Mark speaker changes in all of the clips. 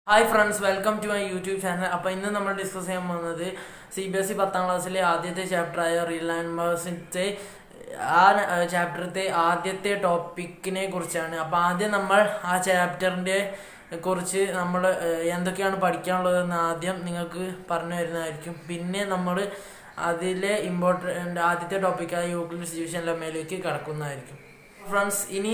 Speaker 1: Hi friends, welcome to my YouTube channel. അപ്പോൾ ഇന്ന് നമ്മൾ ഡിസ്കസ് ചെയ്യാൻ പോകുന്നത് CBSE 10ാം ക്ലാസ്സിലെ ആദ്യത്തെ ചാപ്റ്ററായ റിയൽ നമ്പേഴ്സിൻ്റെ ചാപ്റ്ററിലത്തെ ആദ്യത്തെ ടോപ്പിക്കിനെ കുറിച്ചാണ്. അപ്പോൾ ആദ്യം നമ്മൾ ആ ചാപ്റ്ററിൻ്റെ കുറിച്ച് നമ്മൾ എന്തൊക്കെയാണ് പഠിക്കാനുള്ളതെന്ന് ആദ്യം നിങ്ങൾക്ക് പറഞ്ഞു തരുന്നതായിരിക്കും. പിന്നെ നമ്മൾ അതിലെ ആദ്യത്തെ ടോപ്പിക്കായ യൂക്ലിഡ്സ് ഡിവിഷൻ ലെമ്മയിലേക്ക് കടക്കുന്നതായിരിക്കും. ഫ്രണ്ട്സ്, ഇനി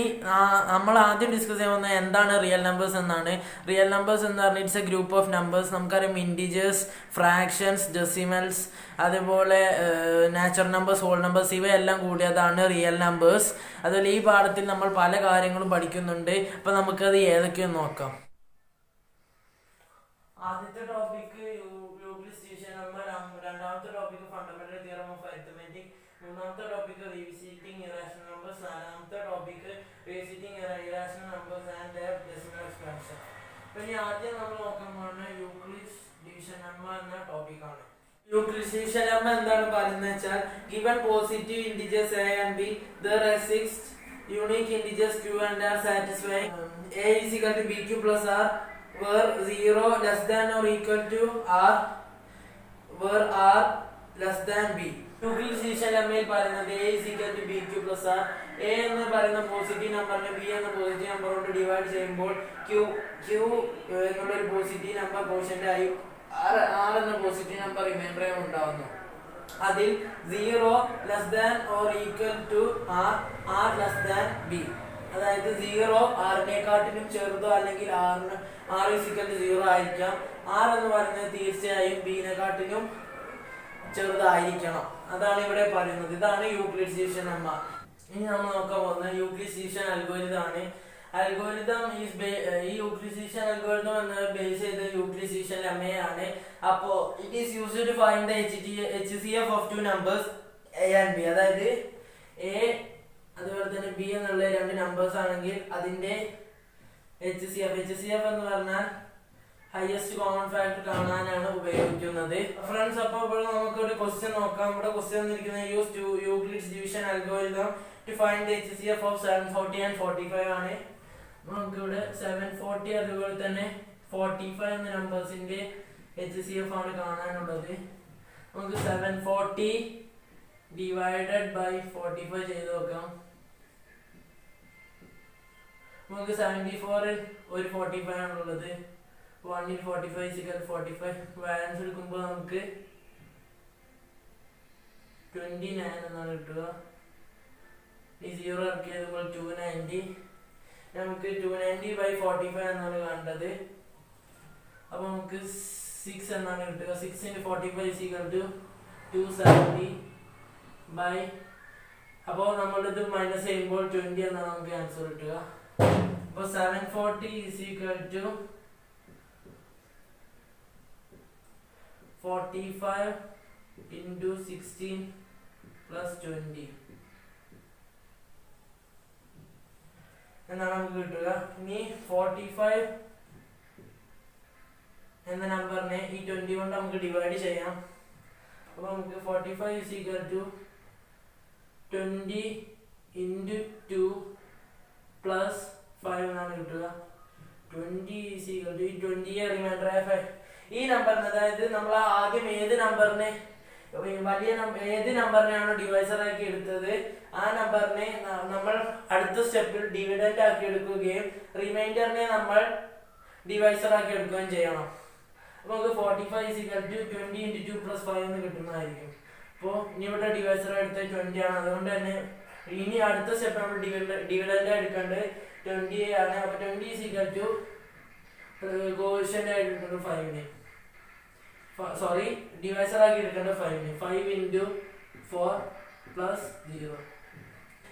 Speaker 1: നമ്മൾ ആദ്യം ഡിസ്കസ് ചെയ്യാൻ പോകുന്നത് എന്താണ് റിയൽ നമ്പേഴ്സ് എന്നാണ്. റിയൽ നമ്പേഴ്സ് എന്ന് പറഞ്ഞാൽ it's A group of numbers. നമുക്കറിയാം ഇൻഡിജേഴ്സ്, ഫ്രാക്ഷൻസ്, ഡെസിമൽസ്, അതേപോലെ നാച്ചുറൽ നമ്പേഴ്സ്, ഹോൾ നമ്പേഴ്സ്, ഇവയെല്ലാം കൂടിയതാണ് റിയൽ നമ്പേഴ്സ്. അതുപോലെ ഈ പാഠത്തിൽ നമ്മൾ പല കാര്യങ്ങളും പഠിക്കുന്നുണ്ട്. അപ്പം നമുക്കത് ഏതൊക്കെയെന്ന് നോക്കാം. ആദ്യത്തെ ടോപ്പിക് യൂക്ലിഡ്സ് ഡിവിഷൻ നമ്പർ, രണ്ടാമത്തെ topic fundamental theorem of arithmetic, മൂന്നാമത്തെ ടോപ്പിക് റീവിസിറ്റിംഗ് ഇറാഷണൽ നമ്പേഴ്സ്, നാലാമത്തെ topic revisiting irrational numbers and their decimal expansion. ഇനി ആദ്യം നമ്മൾ നോക്കാൻ പോകുന്നത് യൂക്ലിഡ്സ് ഡിവിഷൻ നമ്പർ എന്ന ടോപ്പിക്കാണ്. യൂക്ലിഡ്സ് ഡിവിഷൻ നമ്പർ എന്താണ് പറയുന്നത് വെച്ചാൽ, given positive integers a and b, there are 6 unique integers q and r satisfying a is equal to bq plus r where 0 less than or equal to r where r less than b. Euclid's division ലെമ്മയിൽ പറയുന്നത് a is equal to bq plus r. a എന്ന് പറയുന്ന positive നമ്പറിനെ b എന്ന positive number കൊണ്ട് divide ചെയ്യുമ്പോൾ q എന്നുള്ള ഒരു പോസിറ്റീവ് നമ്പർ കോഷ്യന്റ് ആയി r എന്ന പോസിറ്റീവ് നമ്പർ റിമൈൻഡർ ഉണ്ടാവുന്നു. അതിൽ 0 less than or equal to r less than b. അതായത് 0 r-നെക്കാട്ടിലും ചെറുതോ അല്ലെങ്കിൽ r is equal to 0 ആയിരിക്കാം. r എന്ന് പറയുന്നത് തീർച്ചയായും b-നെക്കാട്ടിലും ചെറുതായിരിക്കണം. അതാണ് ഇവിടെ പറയുന്നത്. ഇതാണ് യൂക്ലിഡ്സ് ഡിവിഷൻ നമ്പർ. ഇനി നമ്മൾ നോക്കാൻ പോകുന്നത് യൂക്ലിഡ്സ് ഡിവിഷൻ അൽഗോരിതം ആണ്. അൽഗോരിതം ഈ യൂക്ലിഡ്സ് ഡിവിഷൻ അൽഗോരിതം എന്നത് ബേസ് ചെയ്ത യൂക്ലിഡ്സ് ഡിവിഷൻ ലെമ്മയാണ്. അപ്പോൾ it is used to find the HCF of two numbers a and b. അതായത് a അതുപോലെ തന്നെ b എന്നുള്ള രണ്ട് നമ്പേഴ്സ് ആണെങ്കിൽ അതിന്റെ HCF എന്ന് പറഞ്ഞാൽ ഹയസ്റ്റ് കോമൺ ഫാക്ടർ കാണാനാണ് ഉപയോഗിക്കുന്നത്. ഫ്രണ്ട്സ്, അപ്പോൾ നമുക്ക് ഒരു ക്വസ്റ്റ്യൻ നോക്കാം. ഇവിടെ ക്വസ്റ്റ്യൻ തന്നിരിക്കുന്നത് use Euclid's division algorithm to find the HCF of 740 and 45 ആണ്. നമുക്ക് ഇവിടെ 740 അതുപോലെ തന്നെ 45 എന്ന നമ്പേഴ്സിന്റെ HCF ആണ് കാണാനുള്ളത്. നമുക്ക് 740 ഡിവൈഡഡ് ബൈ 45 ചെയ്ത് നോക്കാം. നമുക്ക് 74 ഒരു 45 ആണുള്ളത്. 1 in 45 is equal to 45. Balance എടുക്കുമ്പോൾ നമുക്ക് 29 എന്നാണ് കിട്ടുക. ഈ 0 ഇറക്കിയതുമ്പോൾ 290. നമുക്ക് 290 by 45 എന്നാണ് കണ്ടത്. അപ്പോൾ നമുക്ക് 6 എന്നാണ് കിട്ടുക. 6 into 45 is equal to 270 by, അപ്പോൾ നമ്മളിത് മൈനസ് ചെയ്യുമ്പോൾ 20 എന്നാണ് നമുക്ക് ആൻസർ കിട്ടുക. അപ്പോൾ 740 is equal to 45 into 16 plus 20 എന്നാണ് നമുക്ക് കിട്ടുക. ഇനി 45 എന്ന നമ്പറിനെ ഈ 20 കൊണ്ട് നമുക്ക് ഡിവൈഡ് ചെയ്യാം. അപ്പോൾ നമുക്ക് 45 is equal to 20 into 2 plus 5 എന്നാണ് കിട്ടുക. 20 is equal to 20 റിമൈൻഡർ ആയ 5. ഈ നമ്പറിന്, അതായത് നമ്മൾ ആദ്യം ഏത് നമ്പറിനെയാണോ ഡിവൈസർ ആക്കി എടുത്തത് ആ നമ്പറിനെ നമ്മൾ അടുത്ത സ്റ്റെപ്പിൽ ഡിവിഡൻഡ് ആക്കി എടുക്കുകയും റിമൈൻഡറിനെ നമ്മൾ ഡിവൈസർ ആക്കി എടുക്കുകയും ചെയ്യണം. അപ്പോൾ നമുക്ക് 45 is equal to 20 into 2 plus 5 എന്ന് കിട്ടുന്നതായിരിക്കും. അപ്പോൾ ഇനി ഇവിടെ ഡിവൈസർ എടുത്തത് 20 ആണ്. അതുകൊണ്ട് തന്നെ ഇനി അടുത്ത സ്റ്റെപ്പ് നമ്മൾ ഡിവിഡൻഡ് എടുക്കേണ്ടത് 20 ആണ്. അപ്പോൾ 20 is equal to കോഷ്യന്റ് ആയിട്ട് എടുക്കേണ്ടത് 5നെ, സോറി ഡിവൈസർ ആക്കി എടുക്കേണ്ടത് 5നെ. 5 into 4 plus 0.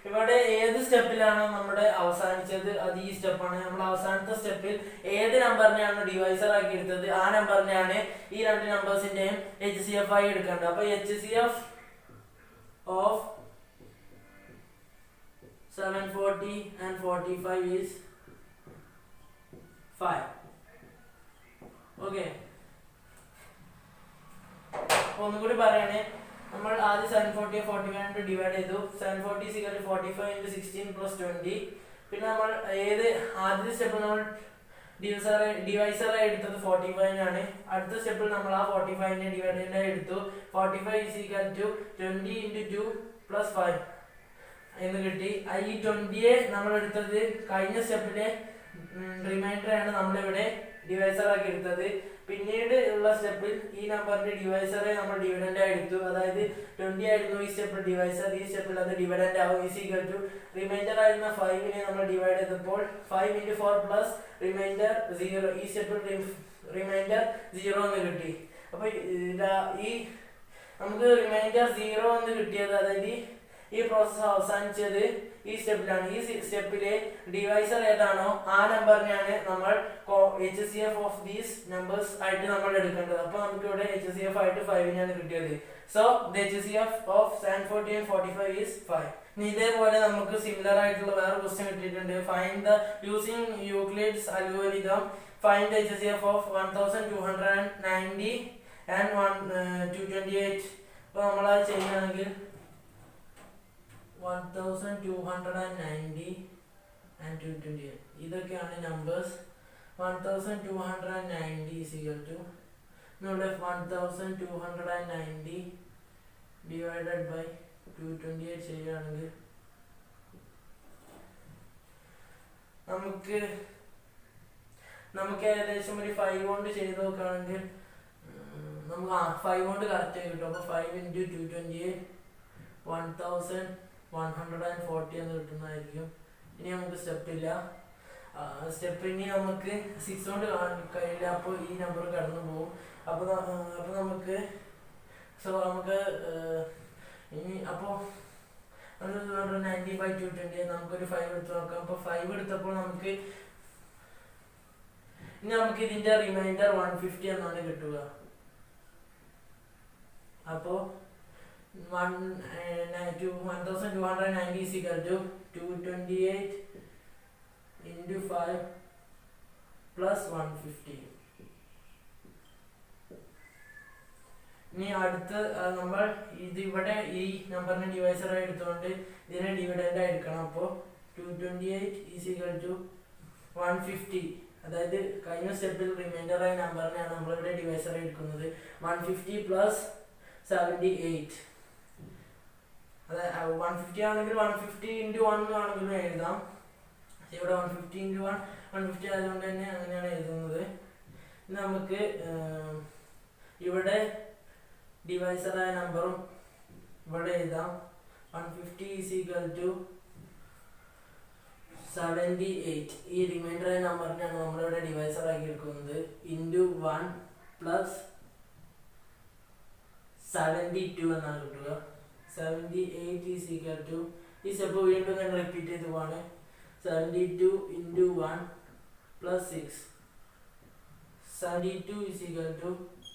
Speaker 1: ഇവിടെ ഏത് സ്റ്റെപ്പിലാണോ നമ്മുടെ അവസാനിച്ചത് അത് ഈ സ്റ്റെപ്പാണ്. നമ്മൾ അവസാനത്തെ സ്റ്റെപ്പിൽ ഏത് നമ്പറിനെയാണോ ഡിവൈസർ ആക്കി എടുത്തത് ആ നമ്പറിനെയാണ് ഈ രണ്ട് നമ്പേഴ്സിന്റെയും HCF ആയി എടുക്കേണ്ടത്. അപ്പൊ HCF of 740 and 45 is 5. Okay, ഒന്നുകൂടി പറയണേ. നമ്മൾ ആദ്യം 740 45 ഡിവൈഡ് ചെയ്തു. 740 is equal to 45 into 16 plus 20. പിന്നെ നമ്മൾ ആദ്യത്തെ സ്റ്റെപ്പ് നമ്മൾ ഡിവൈസറായി എടുത്തത് 45 ആണ്. അടുത്ത സ്റ്റെപ്പിൽ നമ്മൾ ആ 45നെ ഡിവൈഡൻറ്റായി എടുത്തു. 45 is equal to 20 into 2 plus 5 എന്ന് കിട്ടി. ഈ 20യെ നമ്മൾ എടുത്തത് കഴിഞ്ഞ സ്റ്റെപ്പിലെ റിമൈൻഡർ ആണ് നമ്മളിവിടെ ഡിവൈസർ ആക്കി എടുത്തത്. പിന്നീട് ഉള്ള സ്റ്റെപ്പിൽ ഈ നമ്പറിന്റെ ഡിവൈസറെ നമ്മൾ ഡിവിഡൻഡ് ആയി എടുത്തു. അതായത് 20 ആയിരുന്നു ഈ സ്റ്റെപ്പിൽ ഡിവൈസർ, ഈ സ്റ്റെപ്പിൽ അത് ഡിവിഡൻഡ് ആവും. ഈസ് ഈക്വൽ ടു റിമൈൻഡർ ആയിരുന്ന 5നെ നമ്മൾ ഡിവൈഡ് ചെയ്തപ്പോൾ 5 into 4 പ്ലസ് റിമൈൻഡർ 0, ഈ സ്റ്റെപ്പിൽ റിമൈൻഡർ 0 എന്ന് കിട്ടി. അപ്പൊ ഈ നമുക്ക് റിമൈൻഡർ 0 എന്ന് കിട്ടിയത്, അതായത് ഈ പ്രോസസ് അവസാനിച്ചത് ഈ സ്റ്റെപ്പിലാണ്. ഈ സ്റ്റെപ്പിലെ ഡിവൈസർ ഏതാണോ ആ നമ്പറിനെയാണ് നമ്മൾ HCF ഓഫ് ദീസ് നമ്പേഴ്സ് ആയിട്ട് നമ്മൾ എടുക്കേണ്ടത്. അപ്പൊ നമുക്ക് ഇവിടെ HCF ആയിട്ട് 5നെയാണ് കിട്ടിയത്. So the HCF of sin 40 and 45 is 5. ഇതേപോലെ നമുക്ക് സിമിലർ ആയിട്ടുള്ള വേറെ ക്വസ്റ്റ്യൻ കിട്ടിയിട്ടുണ്ട്. Find the using Euclid's algorithm find the HCF of 1290 and 228. അപ്പൊ നമ്മളത് ചെയ്യുകയാണെങ്കിൽ 1290 and 228 ഇതൊക്കെയാണ് നമ്പേഴ്സ്. 1290 is equal to നമ്മുടെ 1290 ഡിവൈഡഡ് ബൈ 228 ചെയ്യുകയാണെങ്കിൽ നമുക്ക് ഏകദേശം ഒരു 5 കൊണ്ട് ചെയ്ത് നോക്കുകയാണെങ്കിൽ നമുക്ക് 5 കൊണ്ട് കറക്റ്റ് ആയി കിട്ടും. അപ്പോൾ 5 into 228 1140 എന്ന് കിട്ടുന്നതായിരിക്കും. ഇനി നമുക്ക് സ്റ്റെപ്പില്ല. സ്റ്റെപ്പിനി നമുക്ക് 6 കൊണ്ട് കഴിയില്ല, അപ്പോൾ ഈ നമ്പർ കടന്നു പോകും. അപ്പോൾ നമുക്ക് ഇനി അപ്പോൾ 90 by 220 നമുക്കൊരു 5 എടുത്ത് നോക്കാം. അപ്പോൾ 5 എടുത്തപ്പോൾ നമുക്ക് ഇതിന്റെ റിമൈൻഡർ 150 എന്നാണ് കിട്ടുക. അപ്പോൾ 1290 is equal to 228 into 5 plus 150. ഇനി അടുത്ത് നമ്മൾ ഇതിവിടെ ഈ നമ്പറിനെ ഡിവൈസറായി എടുത്തുകൊണ്ട് ഇതിനെ ഡിവിഡൻഡ് ആയി എടുക്കണം. അപ്പോൾ 228 is equal to 150, അതായത് കഴിഞ്ഞ സ്റ്റെപ്പിൽ റിമൈൻഡർ ആയ നമ്പറിനെയാണ് നമ്മളിവിടെ ഡിവൈസറായി എടുക്കുന്നത്. 150 plus 78, അതായത് 150 ആണെങ്കിൽ 150 into 1 ആണെങ്കിലും എഴുതാം. ഇവിടെ 150 into 1 150 ആയതുകൊണ്ട് തന്നെ അങ്ങനെയാണ് എഴുതുന്നത്. നമുക്ക് ഇവിടെ ഡിവൈസറായ നമ്പറും ഇവിടെ എഴുതാം. 150 is equal to 78. ഈ റിമൈൻഡർ ആയ നമ്പറിനാണ് നമ്മളിവിടെ ഡിവൈസർ ആക്കി എടുക്കുന്നത്. ഇൻറ്റു 1 പ്ലസ് 72 എന്നാണ് കിട്ടുക. 78 is equal to, ഈ സ്റ്റെപ്പ് വീണ്ടും ഞാൻ റിപ്പീറ്റ് ചെയ്ത് പോവാണ്. 72 into 1 plus 6. 72 is equal to,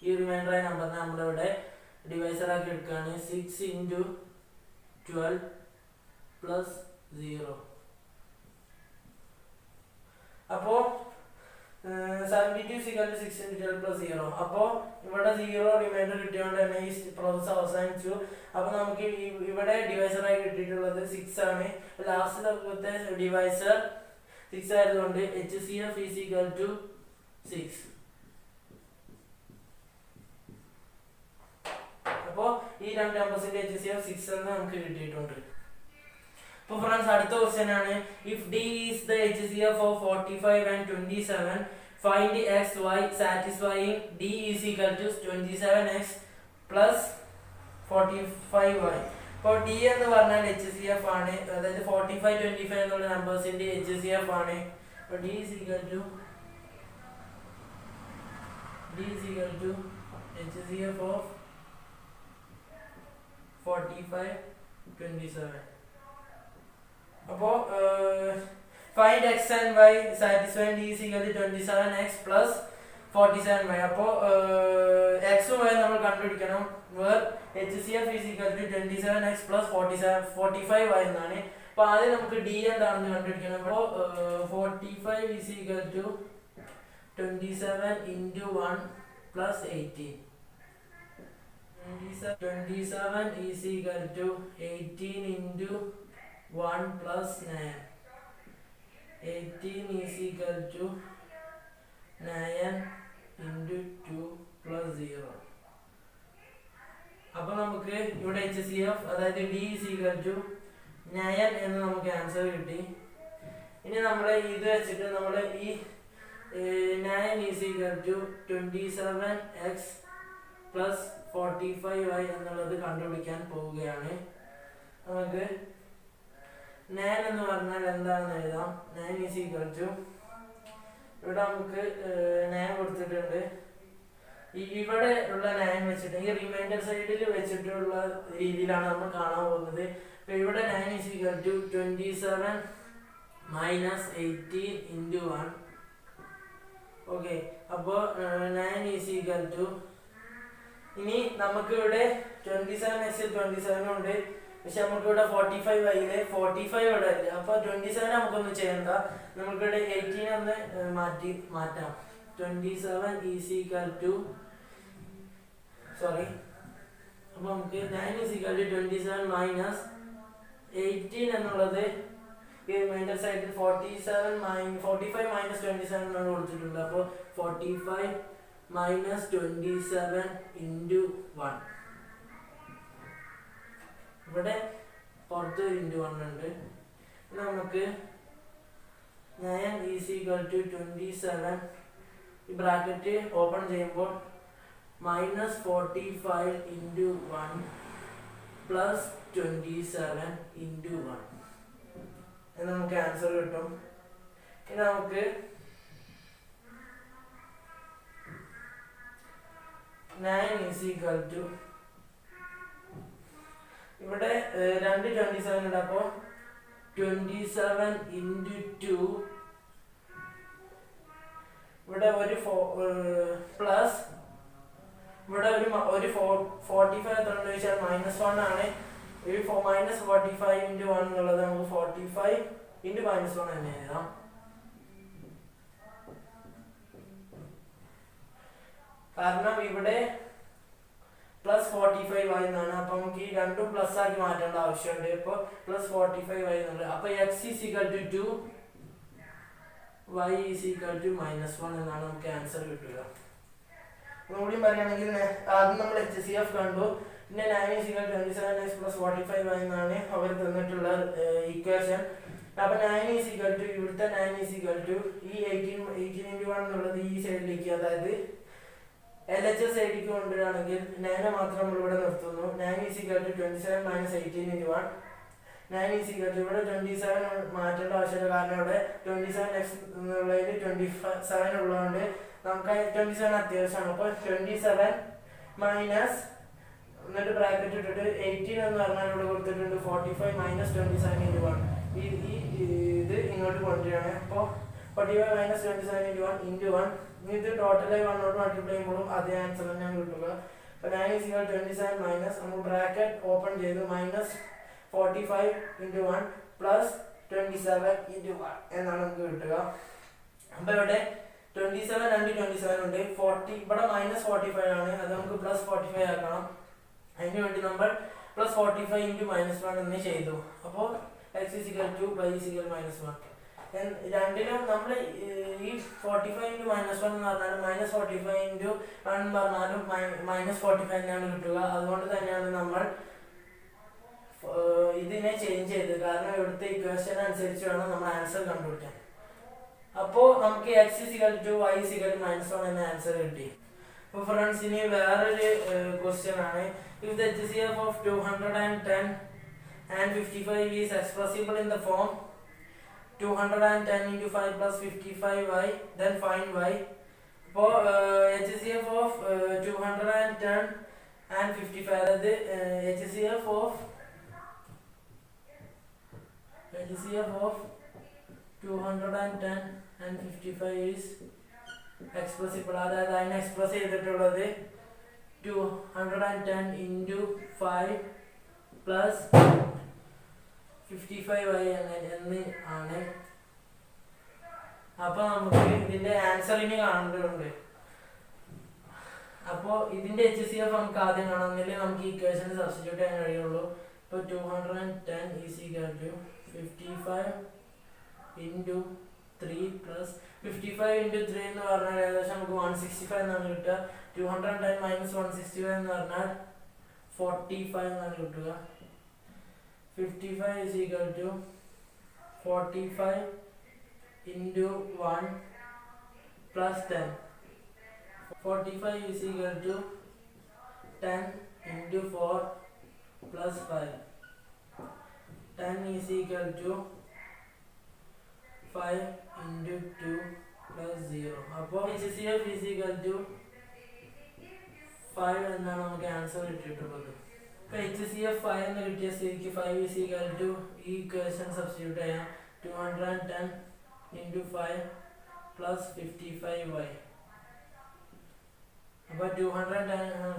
Speaker 1: ഈ റിമൈൻഡർ ആയ നമ്പറിനെ നമ്മളിവിടെ ഡിവൈസർ ആക്കി എടുക്കുകയാണ്. 6 into 12 plus 0. അപ്പോൾ 72 is equal to 6 into 12 plus 0. അപ്പോൾ ഇവിടെ 0 റിമൈൻഡർ കിട്ടിയോണ്ട് തന്നെ ഈ പ്രോസസ് അവസാനിച്ചു. അപ്പോൾ നമുക്ക് ഇവിടെ ഡിവൈസർ ആയി കിട്ടിയിട്ടുള്ളത് 6 ആണ്. ലാസ്റ്റിലത്തെ ഡിവൈസർ 6 ആയതുകൊണ്ട് HCF is equal to 6. അപ്പോൾ ഈ രണ്ട് നമ്പേഴ്സിന്റെ HCF 6 എന്ന് നമുക്ക് കിട്ടിയിട്ടുണ്ട്. അപ്പോൾ ഫ്രണ്ട്സ് അടുത്ത ക്വസ്റ്റ്യൻ ആണ്. If D is the HCF of 45 and 27, find x y satisfying D is equal to 27x plus 45y. അപ്പോൾ D എന്ന് പറഞ്ഞാൽ HCF ആണ്, അതായത് 45 25 എന്നുള്ള നമ്പേഴ്സിന്റെ HCF ആണ്. അപ്പോൾ D is equal to HCF of 45 27. അപ്പോൾ find x and y satisfying D is equal to 27x plus 47y. അപ്പോൾ x ഉം y നമ്മൾ കണ്ടുപിടിക്കണം. where HCF is equal to 27x plus 45y എന്നാണ്. അപ്പോൾ ആദ്യം നമുക്ക് D എന്താണെന്ന് കണ്ടുപിടിക്കണം. അപ്പോൾ 45 is equal to 27 into 1 plus 18. 27 is equal to 18 into 1 plus 9. 18 is equal to 9 into 2 plus 0. അപ്പോൾ നമുക്ക് ഇവിടെ HCF അതായത് D is equal to 9 എന്ന് നമുക്ക് ആൻസർ കിട്ടി. ഇനി നമ്മൾ ഇത് വെച്ചിട്ട് നമ്മൾ ഈ 9 is equal to 27x plus 45y എന്നുള്ളത് കണ്ടുപിടിക്കാൻ പോവുകയാണ്. നമുക്ക് 9 എന്ന് പറഞ്ഞാൽ എന്താണെന്ന് എഴുതാം. 9 is equal to ഇവിടെ നമുക്ക് 9 കൊടുത്തിട്ടുണ്ട്. ഇവിടെ ഉള്ള 9 വെച്ചിട്ട് ഈ റിമൈൻഡർ സൈഡിൽ വെച്ചിട്ടുള്ള രീതിയിലാണ് നമ്മൾ കാണാൻ പോകുന്നത്. അപ്പോൾ ഇവിടെ 9 is equal to 27 minus 18 into 1. Okay, അപ്പോൾ 9 is equal to ഇനി നമുക്ക് ഇവിടെ 27x 27 ഉണ്ട്, പക്ഷെ നമുക്ക് ഇവിടെ 45 ആയില്ലേ, 45 ഇവിടെ ഇല്ല. അപ്പോൾ 27 നമുക്കൊന്നും ചെയ്യണ്ട, നമുക്കിവിടെ 18 ഒന്ന് മാറ്റാം. 27 is equal to അപ്പോൾ നമുക്ക് 9 is equal to 27 minus 18 എന്നുള്ളത് ഈ റിമൈൻഡർ സൈഡിൽ 45 minus 27 എന്നാണ് കൊടുത്തിട്ടുണ്ട്. അപ്പോൾ 45 minus 27 into 1. ഇവിടെ പുറത്ത് into 1 ഉണ്ട്. നമുക്ക് 9 is equal to 27 ഈ ബ്രാക്കറ്റ് ഓപ്പൺ ചെയ്യുമ്പോൾ minus 45 into 1 plus 27 into 1 എന്ന് നമുക്ക് ആൻസർ കിട്ടും. ഇനി നമുക്ക് 9 is equal to ഇവിടെ 2 27 ഉണ്ട്. അപ്പോൾ 27 into 2 ഇവിടെ ഒരു പ്ലസ് ഇവിടെ ഒരു 45 എത്രയുണ്ട് ചോദിച്ചാൽ -1 ആണ്. ഈ -45 into 1 എന്നുള്ളത് നമുക്ക് 45 into -1 തന്നെ എഴുതാം. കാരണം ഇവിടെ +45 ആയി എന്നാണ്. അപ്പൊ നമുക്ക് ഈ രണ്ടും പ്ലസ് ആക്കി മാറ്റേണ്ട ആവശ്യമുണ്ട്. ഇപ്പൊ +45 ആയി എന്നുള്ളത്. അപ്പൊ x is equal to 2, y is equal to -1 എന്നാണ് നമുക്ക് ആൻസർ കിട്ടുക. ഒന്നുകൂടി പറയുകയാണെങ്കിൽ ആദ്യം നമ്മൾ HCF കണ്ടു, പിന്നെ 9 is equal to 27x plus 45 എന്നാണ് അവർ തന്നിട്ടുള്ള ഇക്വേഷൻ. അപ്പൊ 9 is equal to ഇവിടുത്തെ 9 is equal to ഈ 18 into 1 എന്നുള്ളത് ഈ സൈഡിലേക്ക്, അതായത് LHS സൈഡിലേക്ക് കൊണ്ടുവരികയാണെങ്കിൽ 9 മാത്രം നമ്മൾ ഇവിടെ നിർത്തുന്നു. 9 is equal to 27 minus 18 into 1. 9 is equal to ഇവിടെ 27 മാറ്റേണ്ട ആവശ്യമില്ല, കാരണം ഇവിടെ 27x എന്നുള്ളതിൽ 27 ഉള്ളതുകൊണ്ട് നമുക്ക് 27 അത്യാവശ്യമാണ്. അപ്പോൾ 27 മൈനസ് എന്നിട്ട് ബ്രാക്കറ്റ് ഇട്ടിട്ട് 18 എന്ന് പറഞ്ഞാൽ ഇവിടെ കൊടുത്തിട്ടുണ്ട് 45 minus 27 into 1. ഇത് ഇങ്ങോട്ട് കൊണ്ടുവരികയാണ്. അപ്പോൾ 45 minus 27 into 1 into 1. ഇത് ടോട്ടലായി 1 കൊണ്ട് മൾട്ടിപ്ലൈ ചെയ്യുമ്പോഴും അതേ ആൻസർ തന്നെയാണ് കിട്ടുക. അപ്പോൾ 9 is equal to 27 മൈനസ് നമ്മൾ ബ്രാക്കറ്റ് ഓപ്പൺ ചെയ്തു -45 into 1 plus 27 into 1 എന്നാണ് നമുക്ക് കിട്ടുക. അപ്പോൾ ഇവിടെ 27 2 27 ഉണ്ട്, 40 ഇവിടെ -45 ആണ്, അത് നമുക്ക് +45 ആക്കണം. അതിന് വേണ്ടി നമ്മൾ +45 into -1 എന്ന് ചെയ്തു. അപ്പോൾ x is equal to y is equal to -1. രണ്ടിലും നമ്മൾ ഈ 45 into -1 എന്ന് പറഞ്ഞാലും -45 into 1 എന്ന് പറഞ്ഞാലും -45 തന്നെയാണ് കിട്ടുക. അതുകൊണ്ട് തന്നെയാണ് നമ്മൾ ഇതിനെ ചേഞ്ച് ചെയ്തത്, കാരണം ഇവിടുത്തെ ഇക്വേഷൻ അനുസരിച്ച് വേണം നമ്മൾ ആൻസർ കണ്ടുപിടിക്കാൻ. അപ്പോൾ നമുക്ക് x is equal to y is equal to -1 എന്ന ആൻസർ കിട്ടി. അപ്പോൾ ഫ്രണ്ട്സ്, ഇനി വേറൊരു ക്വസ്റ്റ്യൻ ആണ്. If the HCF of 210 and 55 is expressible in the form 210 into 5 plus 55y, then find y. അപ്പോൾ HCF of 210 and 55, അതായത് HCF of 210 and 55 is expressible. അതായത് അതിനെ എക്സ്പ്രസ് ചെയ്തിട്ടുള്ളത് 210 into 5 plus 55y എന്ന് ആണ്. അപ്പോൾ നമുക്ക് ഇതിന്റെ ആൻസർ ഇനി കാണേണ്ടതുണ്ട്. അപ്പോൾ ഇതിന്റെ HCF നമുക്ക് ആദ്യം കാണണമെങ്കിൽ നമുക്ക് ഇക്വേഷൻ സബ്സ്റ്റിറ്റ്യൂട്ട് ചെയ്യാൻ കഴിയുള്ളൂ. ഇപ്പോൾ 210 is equal to 55 into 3 plus 55 into 3 എന്ന് പറഞ്ഞാൽ ഏകദേശം നമുക്ക് 165 എന്നാണ് കിട്ടുക. 210 minus 165 എന്ന് പറഞ്ഞാൽ 45 എന്നാണ് കിട്ടുക. 55 is equal to 45 into 1 plus 10. 45 is equal to 10 into 4 plus 5. 10 is equal to 5 into 2 plus 0. അപ്പോൾ HCF is equal to 5 എന്നാണ് നമുക്ക് ആൻസർ കിട്ടിയിട്ടുള്ളത്. ഇപ്പോൾ HCF 5 എന്ന് കിട്ടിയ സ്ഥിതിക്ക് 5 is equal to ഈ ഇക്വേഷൻ സബ്സ്റ്റിറ്റ്യൂട്ട് ചെയ്യാം. 210 into 5 plus 55y. അപ്പോൾ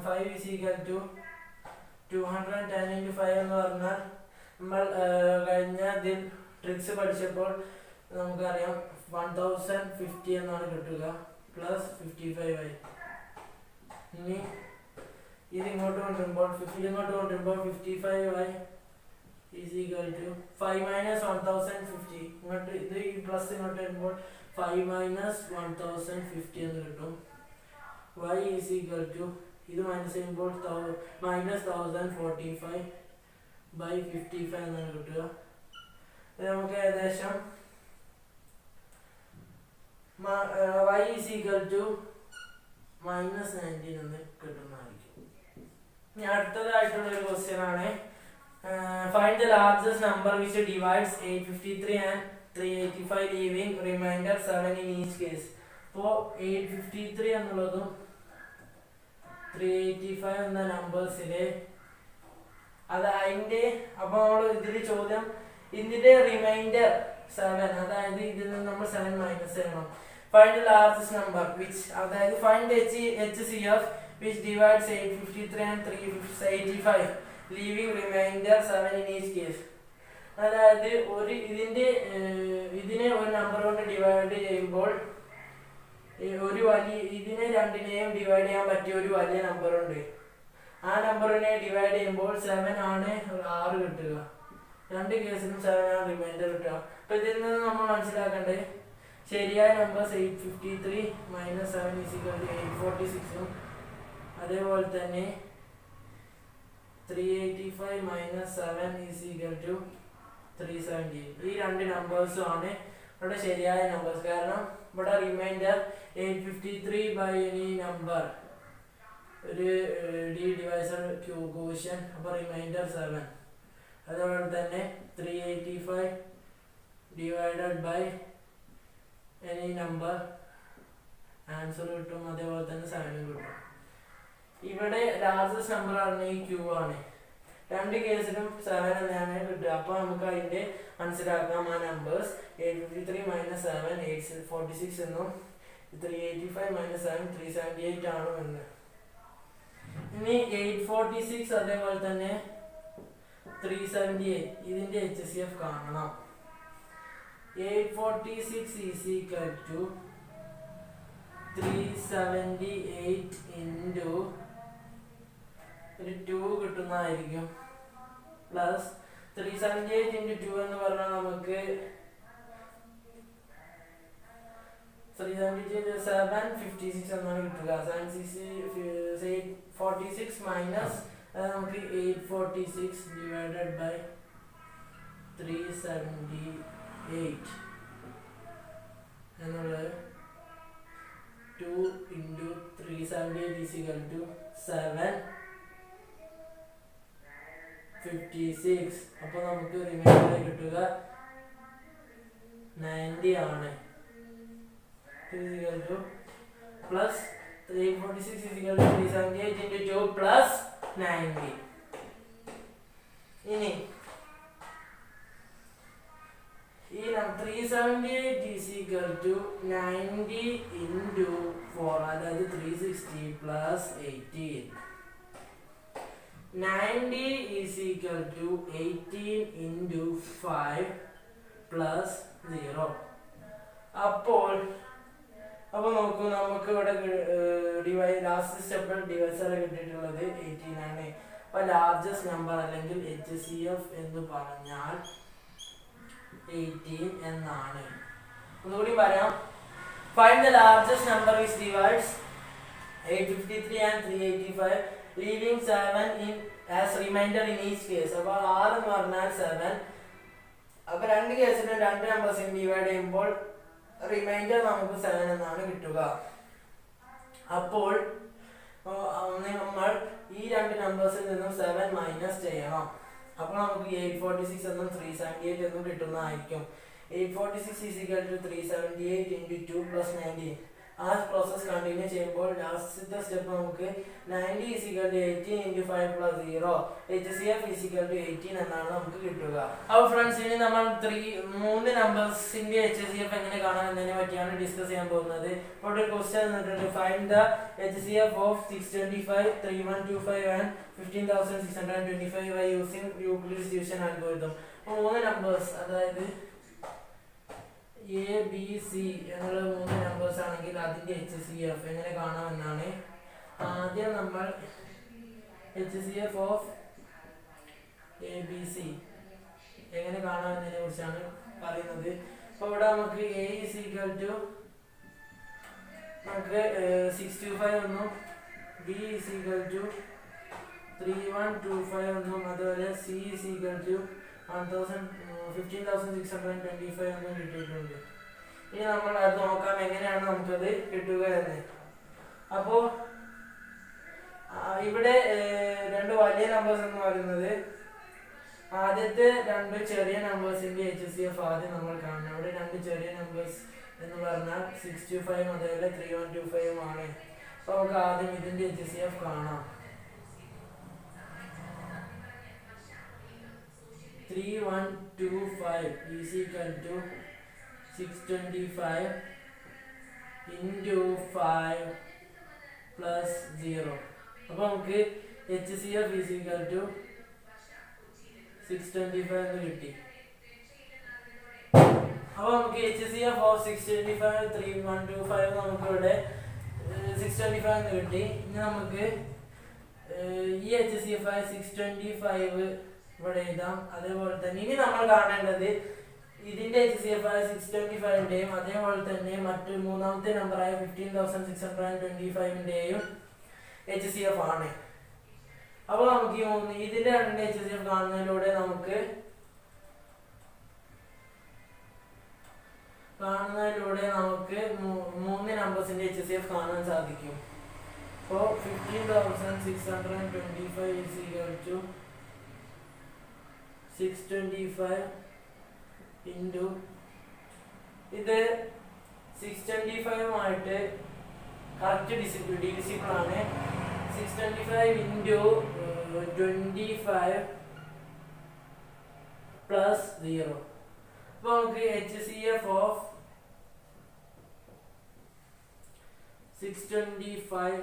Speaker 1: 5 is equal to 210 into 5 എന്ന് പറഞ്ഞാൽ നമ്മൾ കഴിഞ്ഞ ട്രിക്സ് പഠിച്ചപ്പോൾ നമുക്കറിയാം 1050 എന്നാണ് കിട്ടുക പ്ലസ് 55y. ഇനി ഇത് ഇങ്ങോട്ട് കൊണ്ടുവരുമ്പോൾ 55y is equal to 5 minus 1050. ഇങ്ങോട്ട് ഇത് ഈ പ്ലസ് ഇങ്ങോട്ട് വരുമ്പോൾ 5 minus 1050 എന്ന് കിട്ടും. y is equal to ഇത് മൈനസ് ചെയ്യുമ്പോൾ minus 1045 by 55 എന്നാണ് കിട്ടുക. ഇത് നമുക്ക് ഏകദേശം y is equal to minus 19 എന്ന് കിട്ടുന്നതായിരിക്കും. ഇനി അടുത്തതായിട്ടുള്ള ഒരു ക്വസ്റ്റ്യൻ ആണ് find the largest number which divides 853 and 385 leaving remainder 7 in each case. അപ്പോൾ 853 എന്നുള്ളതും 385 എന്ന നമ്പേഴ്സിലെ അതിൻ്റെ അപ്പോൾ നമ്മൾ ഇതിൽ ചോദ്യം ഇതിൻ്റെ റിമൈൻഡർ 7, അതായത് ഇതിൽ നിന്ന് നമ്മൾ 7 മൈനസ് ചെയ്യണം. Find the largest number which, അതായത് find HCF which divides 853 and 385 leaving remainder 7 in each case. അതായത് ഇതിനെ ഒരു നമ്പർ കൊണ്ട് ഡിവൈഡ് ചെയ്യുമ്പോൾ ഇതിനെ രണ്ടിനെയും ഡിവൈഡ് ചെയ്യാൻ പറ്റിയ ഒരു വലിയ നമ്പർ ഉണ്ട്. ആ നമ്പറിനെ ഡിവൈഡ് ചെയ്യുമ്പോൾ 7 ആണ് 6 കിട്ടുക. രണ്ട് കേസിലും 7 ആണ് റിമൈൻഡർ കിട്ടുക. അപ്പോൾ ഇതിൽ നിന്ന് നമ്മൾ മനസ്സിലാക്കേണ്ടത് ശരിയായ numbers 853 minus 7 is equal to 846 അതേപോലെ തന്നെ 385 മൈനസ് 7 is equal to 370. ഈ രണ്ട് നമ്പേഴ്സും ആണ് ഇവിടെ ശരിയായ നമ്പേഴ്സ്. കാരണം ഇവിടെ റിമൈൻഡർ 853 ബൈ എനി നമ്പർ ഒരു ഡി ഡിവൈസർ ക്വോഷ്യൻ, അപ്പോൾ റിമൈൻഡർ 7. അതുപോലെ തന്നെ 385 divided by any number answer കിട്ടും. അതേപോലെ തന്നെ 7 കിട്ടും. ഇവിടെ ലാർജസ്റ്റ് നമ്പർ ആണ് ഈ ക്യൂ ആണ്. രണ്ട് കേസിലും 7 എന്നാണ് കിട്ടുക. അപ്പോൾ നമുക്ക് അതിൻ്റെ മനസ്സിലാക്കാം ആ നമ്പേഴ്സ് 853 മൈനസ് 7 846 എന്നും 385 മൈനസ് 7 378 ആണ് എന്ന്. ഇനി 846 അതേപോലെ തന്നെ 378 ഇതിൻ്റെ HCF കാണണം. 846 is equal to 378 into ഒരു 2 കിട്ടുന്നതായിരിക്കും പ്ലസ് 378 into 2 എന്ന് പറഞ്ഞാൽ നമുക്ക് 756 എന്നാണ് കിട്ടുക. 746 മൈനസ് നമുക്ക് 846 ഡിവൈഡഡ് ബൈ 378 എന്നുള്ളത് 2 into 378 is equal to 756. അപ്പോൾ നമുക്ക് റിമൈൻഡർ കിട്ടുക 90 ആണ്. Plus 846 is equal to 378 into 2 plus 90. ഇനി ഈ 378 is equal to 90 into 4, അതായത് 360 plus 18. 90 is equal to 18 into 5 plus 0. അപ്പോൾ നോക്കൂ, നമുക്ക് ഇവിടെ ലാസ്റ്റ് സ്റ്റെപ്പിൽ ഡിവൈസർ കിട്ടിയിട്ടുള്ളത് 18 ആണ്. അപ്പോൾ ലാർജസ്റ്റ് നമ്പർ അല്ലെങ്കിൽ HCF എന്ന് പറഞ്ഞാൽ 18 എന്നാണ്. ഒന്നുകൂടി പറയാം. Find the largest number which divides 853 and 385, leaving 7 in as remainder in each case. അപ്പോൾ 6 എന്ന് പറഞ്ഞാൽ 7. അപ്പോൾ രണ്ട് കേസിലും രണ്ട് നമ്പേഴ്സിനെ ഡിവൈഡ് ചെയ്യുമ്പോൾ റിമൈൻഡർ നമുക്ക് 7 എന്നാണ് കിട്ടുക. അപ്പോൾ നമ്മൾ ഈ രണ്ട് നമ്പേഴ്സിൽ നിന്നും 7 മൈനസ് ചെയ്യണം. അപ്പോൾ നമുക്ക് 846 എന്നും 378 എന്നും കിട്ടുന്നതായിരിക്കും. 846 is equal to 378 into 2 plus 90. ആ പ്രോസസ് കണ്ടിന്യൂ ചെയ്യുമ്പോൾ ലാസ്റ്റത്തെ സ്റ്റെപ്പ് നമുക്ക് 90 is equal to 18 into 5 plus 0. HCF is equal to 18 എന്നാണ് നമുക്ക് കിട്ടുക. അപ്പോൾ ഫ്രണ്ട്സ്, ഇനി നമ്മൾ മൂന്ന് നമ്പേഴ്സിന്റെ HCF എങ്ങനെ കാണാം എന്നതിനെ പറ്റിയാണ് ഡിസ്കസ് ചെയ്യാൻ പോകുന്നത്. ഇപ്പോൾ ഒരു ക്വസ്റ്റ്യൻ തന്നിട്ടുണ്ട്. Find the HCF of 625, 3125 and 15625 by using Euclid's division algorithm. അപ്പോൾ മൂന്ന് നമ്പേഴ്സ്, അതായത് എ ബി സി എന്നുള്ള മൂന്ന് നമ്പേഴ്സ് ആണെങ്കിൽ അതിൻ്റെ HCF എങ്ങനെ കാണാമെന്നാണ്. ആദ്യം നമ്മൾ HCF of A B C എങ്ങനെ കാണാമെന്നതിനെ കുറിച്ചാണ് പറയുന്നത്. അപ്പോൾ ഇവിടെ നമുക്ക് എ ഈസ് ഈക്വൽ ടു നമുക്ക് 625 എന്നും ബി ഈസ് ഈക്വൽ ടു 3125 എന്നും അതുപോലെ സി ഈസ് ഈക്വൽ ടു 15,625 എന്നും കിട്ടിയിട്ടുണ്ട്. ഇനി നമ്മൾ അത് നോക്കാം എങ്ങനെയാണ് നമുക്കത് കിട്ടുക എന്ന്. അപ്പോൾ ഇവിടെ രണ്ട് വലിയ നമ്പേഴ്സ് എന്ന് പറയുന്നത്, ആദ്യത്തെ രണ്ട് ചെറിയ നമ്പേഴ്സിന്റെ HCF ആദ്യം നമ്മൾ കാണണം. ഇവിടെ രണ്ട് ചെറിയ നമ്പേഴ്സ് എന്ന് പറഞ്ഞാൽ 625 അതേപോലെ 3125 ആണ്. അപ്പോൾ നമുക്ക് ആദ്യം ഇതിന്റെ HCF കാണാം. 3125 is equal to 625 into 5 plus 0. അപ്പോൾ നമുക്ക് HCF is equal to 625 എന്ന് കിട്ടി. അപ്പോൾ നമുക്ക് HCF of 625 3125 നമുക്ക് ഇവിടെ 625 എന്ന് കിട്ടി. ഇനി നമുക്ക് ഈ HCF 625 ഇവിടെ എഴുതാം. അതേപോലെ തന്നെ ഇനി നമ്മൾ കാണേണ്ടത് ഇതിന്റെ HCF 625ന്റെയും അതേപോലെ തന്നെ മറ്റു മൂന്നാമത്തെ നമ്പറായ 15,625ന്റെയും HCF ആണ്. അപ്പോൾ നമുക്ക് ഇതിന്റെ രണ്ടിന്റെ HCF കാണുന്നതിലൂടെ നമുക്ക് മൂന്ന് നമ്പേഴ്സിന്റെ HCF കാണാൻ സാധിക്കും. അപ്പോൾ 15,625 is equal to 625 into ഇത് 625 കറക്റ്റ് ഡിവിസിബിൾ ആണ്. 625 into 25 plus 0. അപ്പോൾ നമുക്ക് HCF of 625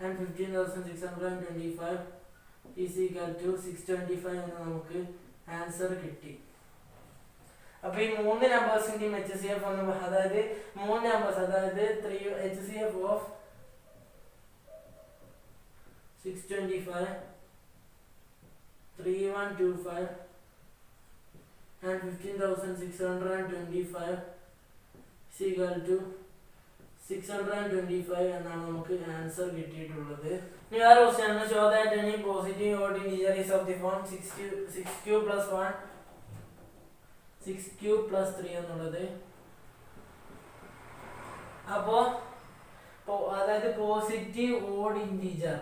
Speaker 1: and 15,625 is equal to 625 എന്ന് നമുക്ക് ആൻസർ കിട്ടി. അപ്പോൾ ഈ മൂന്ന് നമ്പേഴ്സിന്റെയും HCF എന്ന് അതായത് മൂന്ന് നമ്പേഴ്സ്, അതായത് HCF of 625, 3125 and 15,625 is equal to 625 എന്നാണ് നമുക്ക് ആൻസർ കിട്ടിയിട്ടുള്ളത്. ഇനി വേറെ ക്വസ്റ്റ്യൻ ആണ്. Show that any positive odd integer is of the form 6 plus 1 6 plus 3 എന്നുള്ളത്. അപ്പോൾ അതായത് positive odd integer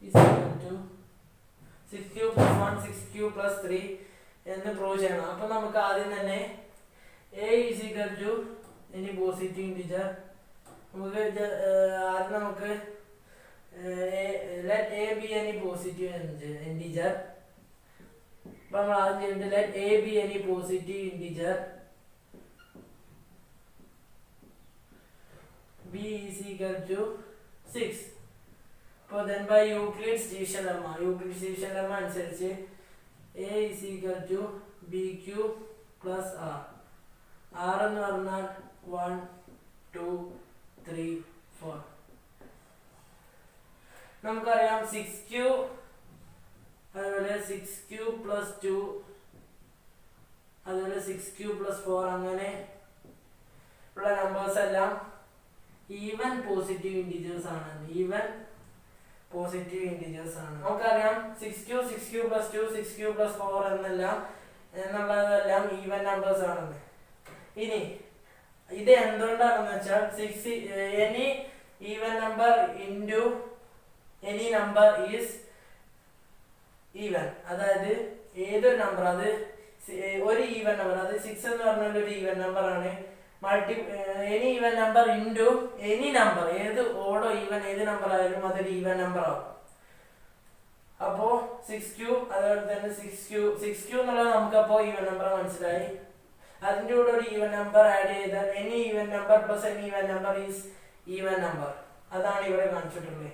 Speaker 1: is equal to 6 plus 1 6 plus 3 എന്ന് പ്രൂവ് ചെയ്യണം. അപ്പോൾ നമുക്ക് ആദ്യം തന്നെ a is equal to any positive integer നമുക്ക് ആദ്യം നമുക്ക് let a be any positive integer. അപ്പോൾ നമ്മൾ ആദ്യം ചെയ്യേണ്ടത് let a be any positive integer, b is equal to 6. അപ്പോൾ then by Euclid's division lemma അനുസരിച്ച് a is equal to bq plus r. r എന്ന് പറഞ്ഞാൽ 1 2 3 4. നമുക്കറിയാം 6q അതുപോലെ 6q plus 2 അതുപോലെ 6q plus 4 അങ്ങനെ ഉള്ള നമ്പേഴ്സ് എല്ലാം ഈവൻ പോസിറ്റീവ് ഇൻഡിജേഴ്സ് ആണ്. ഈവൻ പോസിറ്റീവ് ഇൻഡിജേഴ്സ് ആണ്. നമുക്കറിയാം 6q 6q plus 2 6q plus 4 എന്നുള്ളതെല്ലാം ഈവൻ നമ്പേഴ്സ് ആണെന്ന്. ഇനി ഇത് എന്തുകൊണ്ടാണെന്ന് വെച്ചാൽ any even number into any number is even. അതായത് ഏതൊരു നമ്പർ, അത് ഒരു ഈവൻ നമ്പർ, അത് 6 എന്ന് പറഞ്ഞാൽ ഒരു ഈവൻ നമ്പർ ആണ്. Any even number into any number, ഏത് ഓടോ ഈവൻ ഏത് നമ്പർ ആയാലും അതൊരു ഈവൻ നമ്പർ ആവും. അപ്പോ 6q അതുപോലെ തന്നെ 6q എന്നുള്ളത് നമുക്ക് അപ്പോൾ ഈവൻ നമ്പർ മനസ്സിലായി. അതിൻ്റെ കൂടെ ഒരു ഈവൻ നമ്പർ ആഡ് ചെയ്താൽ any even number plus any even number is even number. അതാണ് ഇവിടെ കാണിച്ചിട്ടുള്ളത്.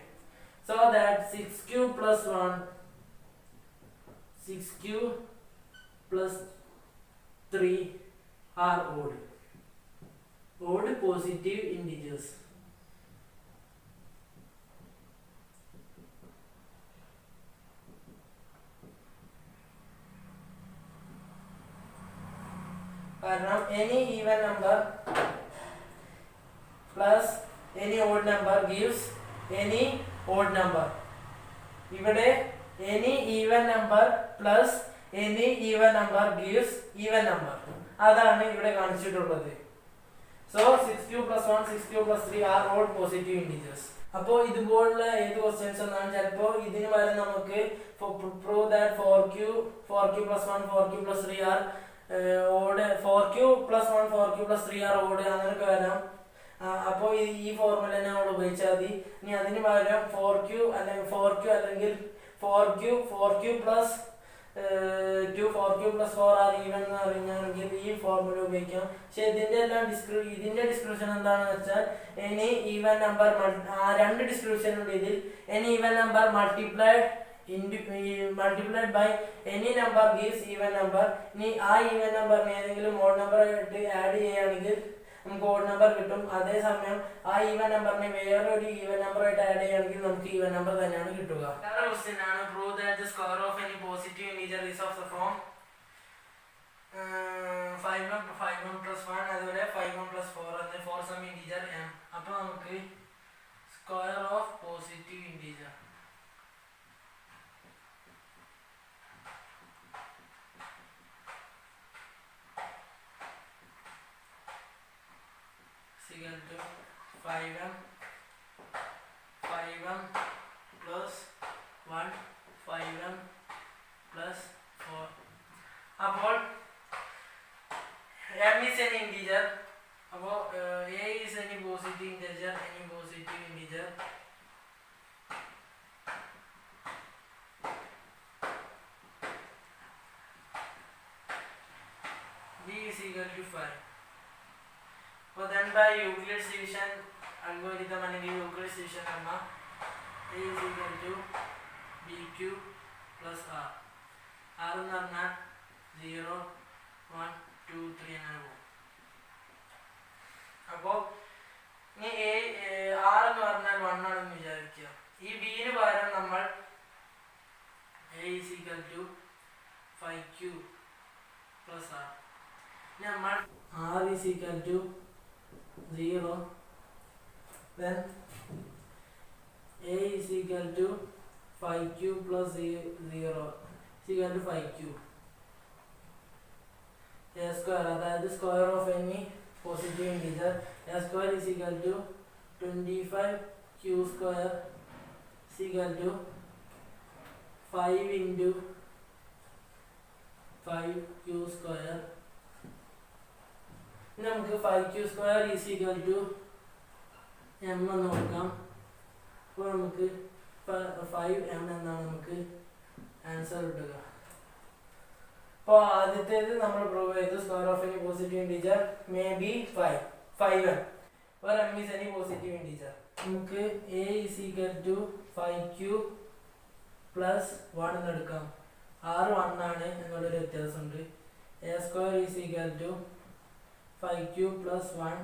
Speaker 1: So that 6q plus 1 6q plus 3 are odd positive integers. കാരണം any even number plus any odd number gives any odd number. ഇവിടെ any even number plus any even number gives even number. അതാണ് ഇവിടെ കാണിച്ചിട്ടുള്ളത്. So 6q plus 1 6q plus 3 are all positive integers. അപ്പോൾ ഇതുപോലുള്ള ഏത് questions എന്നാണ് ചിലപ്പോൾ ഇതിന് പകരം നമുക്ക് prove that 4q plus 1 4q plus 3 are odd, 4q plus 1 4q plus 3 are odd അങ്ങനെയൊക്കെ വരാം. അപ്പോൾ ഈ ഫോർമുല തന്നെ നമ്മൾ ഉപയോഗിച്ചാൽ മതി. ഇനി അതിന് പകരം 4q അല്ലെങ്കിൽ 4q plus 2 4q plus 4 are even എന്ന് പറയുകയാണെങ്കിൽ ഈ ഫോർമുല ഉപയോഗിക്കാം. പക്ഷെ ഇതിന്റെ ഡിസ്ക്രിപ്ഷൻ എന്താണെന്ന് വെച്ചാൽ എനി ഈവൻ നമ്പർ, രണ്ട് ഡിസ്ക്രിപ്ഷൻ ഉണ്ട് ഇതിൽ. Any even number multiplied by any number gives even number. ഇനി ആ ഈവൻ നമ്പറിനെ ഏതെങ്കിലും ഓഡ് നമ്പർ ആയിട്ട് ആഡ് ചെയ്യുകയാണെങ്കിൽ നമുക്ക് ഓഡ് നമ്പർ കിട്ടും. അതേസമയം ആ ഈവൻ നമ്പറിനെ വേറൊരു ഈവൻ നമ്പർ ആയിട്ട് ആഡ് ചെയ്യുകയാണെങ്കിൽ നമുക്ക് ഈവൻ നമ്പർ തന്നെയാണ് കിട്ടുക. വേറെ ക്വസ്റ്റ്യൻ ആണ് prove that the square of any positive integer is of the form 5m plus 1 അതുപോലെ 5m plus 4 and for some integer m. അപ്പോൾ നമുക്ക് square of positive integer equal to 5m plus 1 5m plus 4. അപ്പോൾ m is an integer. അപ്പോൾ a is any positive integer, b is equal to 5. So then by Euclid's division algorithm അല്ലെങ്കിൽ Euclid's division lemma a is equal to bq plus r. r എന്ന് പറഞ്ഞാൽ 0 1 2 3 അങ്ങനെ പോകും. അപ്പോൾ ഇനി r എന്ന് പറഞ്ഞാൽ 1 ആണെന്ന് വിചാരിക്കുക. ഈ b ന് പകരം നമ്മൾ a is equal to 5q plus r. നമ്മൾ r is equal to 0, then a is equal to 5q plus 0 is equal to 5q. A square, that is square of any positive integer. A square is equal to 25q square is equal to 5 into 5q square. നമുക്ക് 5q square is equal to m എന്ന് നോക്കാം. അപ്പോൾ നമുക്ക് 5m എന്നാണ് നമുക്ക് answer കിട്ടുക. അപ്പോൾ ആദ്യത്തേത് നമ്മൾ പ്രൂവ് ചെയ്തു, square of any positive integer may be 5m or m is any positive integer. നമുക്ക് a is equal to 5q plus 1 എന്ന് എടുക്കാം. r 1 ആണ് എന്നുള്ളൊരു വ്യത്യാസമുണ്ട്. a square is equal to 5q plus 1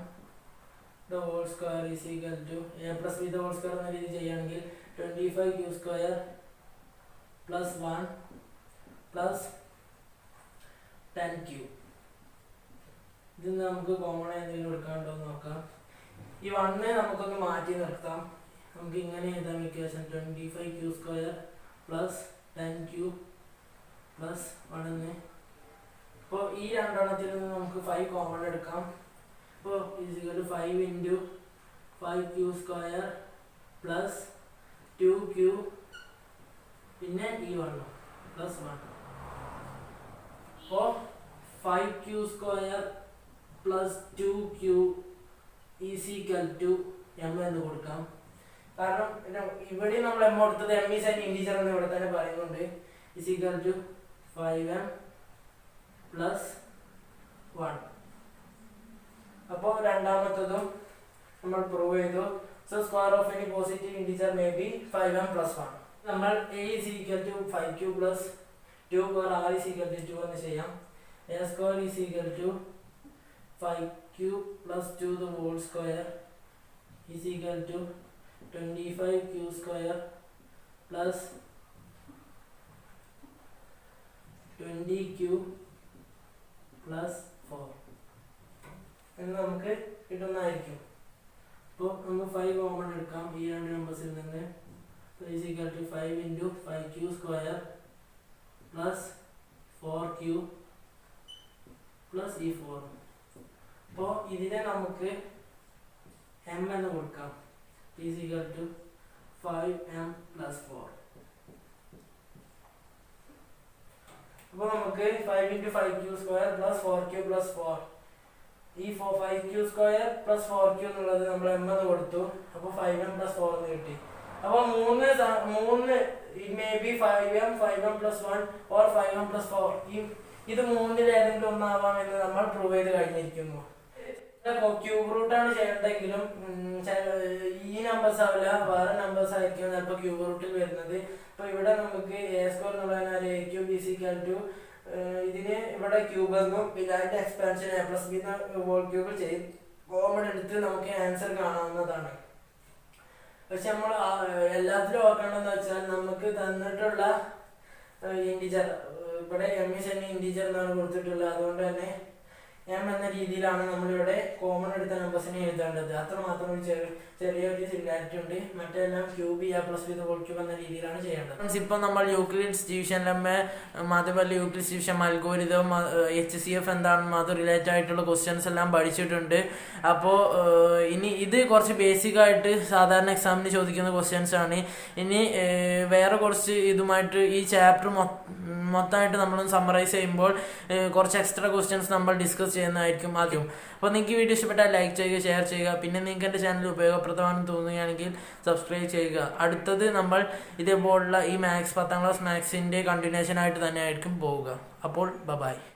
Speaker 1: the whole square is equal to a plus b the whole square എന്ന രീതി ചെയ്യുകയാണെങ്കിൽ 25 q square plus 1 plus 10q. ഇതിൽ നമുക്ക് കോമൺ എന്തെങ്കിലും എടുക്കാണ്ടോ എന്ന് നോക്കാം. ഈ 1 നമുക്കൊന്ന് മാറ്റി നിർത്താം. നമുക്ക് ഇങ്ങനെ എഴുതാം equation 25 q square plus 10q plus 1. അപ്പോൾ ഈ രണ്ടെണ്ണത്തിൽ നിന്ന് നമുക്ക് 5 കോമൺ എടുക്കാം. അപ്പോൾ 5 into 5q square plus 2q പിന്നെ ഈ 1 plus 1. അപ്പോൾ 5q square plus 2q is equal to m എന്ന് കൊടുക്കാം. കാരണം ഇവിടെ നമ്മൾ m കൊടുത്തത് m is an integer എന്ന് ഇവിടെ തന്നെ പറയുന്നുണ്ട്. is equal to 5m plus 1. അപ്പോൾ രണ്ടാമത്തതും നമ്മൾ പ്രൂവ് ചെയ്തു. So square of any positive integer may be 5m plus 1. നമ്മൾ a is equal to 5q plus 2 per r is equal to 2 എന്ന് ചെയ്യാം. a square is equal to 5q plus 2 the whole square is equal to 25q square plus 20q plus 4 എന്ന് നമുക്ക് കിട്ടുന്നതായിരിക്കും. അപ്പോൾ നമുക്ക് 5 common എടുക്കാം ഈ രണ്ട് നമ്പേഴ്സിൽ നിന്ന്. is equal to 5 into 5q square plus 4q plus ഈ 4. അപ്പോൾ ഇതിനെ നമുക്ക് m എന്ന് കൊടുക്കാം. is equal to 5m plus 4. അപ്പോൾ നമുക്ക് 5 into 5q square plus 4q plus 4. ഈ 5q square plus 4q എന്നുള്ളത് നമ്മൾ m എന്ന് കൊടുത്തു. അപ്പോൾ 5m plus 4 എന്ന് കിട്ടി. അപ്പോൾ 3 it may be 5m 5m plus 1 or 5m plus 4. ഇത് മൂന്നിൽ ഏതെങ്കിലും ഒന്നാവാം എന്ന് നമ്മൾ പ്രൂവ് ചെയ്ത് കഴിഞ്ഞിരിക്കുന്നു. ക്യൂബ് റൂട്ടാണ് ചെയ്യേണ്ടതെങ്കിലും ഈ നമ്പേഴ്സ് ആവില്ല, വേറെ നമ്പേഴ്സ് ആയിരിക്കും ചിലപ്പോൾ ക്യൂബ് റൂട്ടിൽ വരുന്നത്. അപ്പോൾ ഇവിടെ നമുക്ക് a സ്ക്വയർ എന്ന് പറഞ്ഞാൽ a cube is equal to ഇതിന് ഇവിടെ ക്യൂബ് എന്നും പിന്നെ അതിൻ്റെ expansion a plus b whole cube ചെയ്ത് കോമൺ എടുത്ത് നമുക്ക് ആൻസർ കാണാവുന്നതാണ്. പക്ഷെ നമ്മൾ എല്ലാത്തിലും ഓർക്കേണ്ടതെന്ന് വെച്ചാൽ നമുക്ക് തന്നിട്ടുള്ള ഇൻറ്റിജർ ഇവിടെ m is an integer എന്നാണ് കൊടുത്തിട്ടുള്ളത്. അതുകൊണ്ട് തന്നെ m എന്ന രീതിയിലാണ് നമ്മളിവിടെ കോമൺ എടുത്ത നമ്പേഴ്സിനെ എഴുതേണ്ടത്. അത്രമാത്രം ചെറിയൊരു സിമിലാരിറ്റി ഉണ്ട്. മറ്റെല്ലാം cube a plus b whole cube എന്ന രീതിയിലാണ് ചെയ്യേണ്ടത്. ഇപ്പം നമ്മൾ യൂക്ലിഡ്സ് ഡിവിഷനിലമ്മ അതുപോലെ യൂക്ലിഡ്സ് ഡിവിഷൻ അൽഗോരിതം HCF എന്താണെന്നും അത് റിലേറ്റഡ് ആയിട്ടുള്ള ക്വസ്റ്റ്യൻസ് എല്ലാം പഠിച്ചിട്ടുണ്ട്. അപ്പോൾ ഇനി ഇത് കുറച്ച് ബേസിക് ആയിട്ട് സാധാരണ എക്സാമിന് ചോദിക്കുന്ന ക്വസ്റ്റ്യൻസ് ആണ്. ഇനി വേറെ കുറച്ച് ഇതുമായിട്ട് ഈ ചാപ്റ്റർ മൊത്തമായിട്ട് നമ്മളൊന്ന് സമ്മറൈസ് ചെയ്യുമ്പോൾ കുറച്ച് എക്സ്ട്രാ ക്വസ്റ്റ്യൻസ് നമ്മൾ ഡിസ്കസ് ചെയ്യുന്നതായിരിക്കും ആദ്യം. അപ്പോൾ നിങ്ങൾക്ക് ഈ വീഡിയോ ഇഷ്ടപ്പെട്ടാൽ ലൈക്ക് ചെയ്യുക, ഷെയർ ചെയ്യുക. പിന്നെ നിങ്ങൾക്ക് എൻ്റെ ചാനൽ ഉപയോഗപ്രദമാണെന്ന് തോന്നുകയാണെങ്കിൽ സബ്സ്ക്രൈബ് ചെയ്യുക. അടുത്തത് നമ്മൾ ഇതേപോലുള്ള ഈ മാത്സ് 10ാം ക്ലാസ് മാത്സിൻ്റെ കണ്ടിന്യൂഷൻ ആയിട്ട് തന്നെ ആയിരിക്കും പോവുക. അപ്പോൾ ബൈ.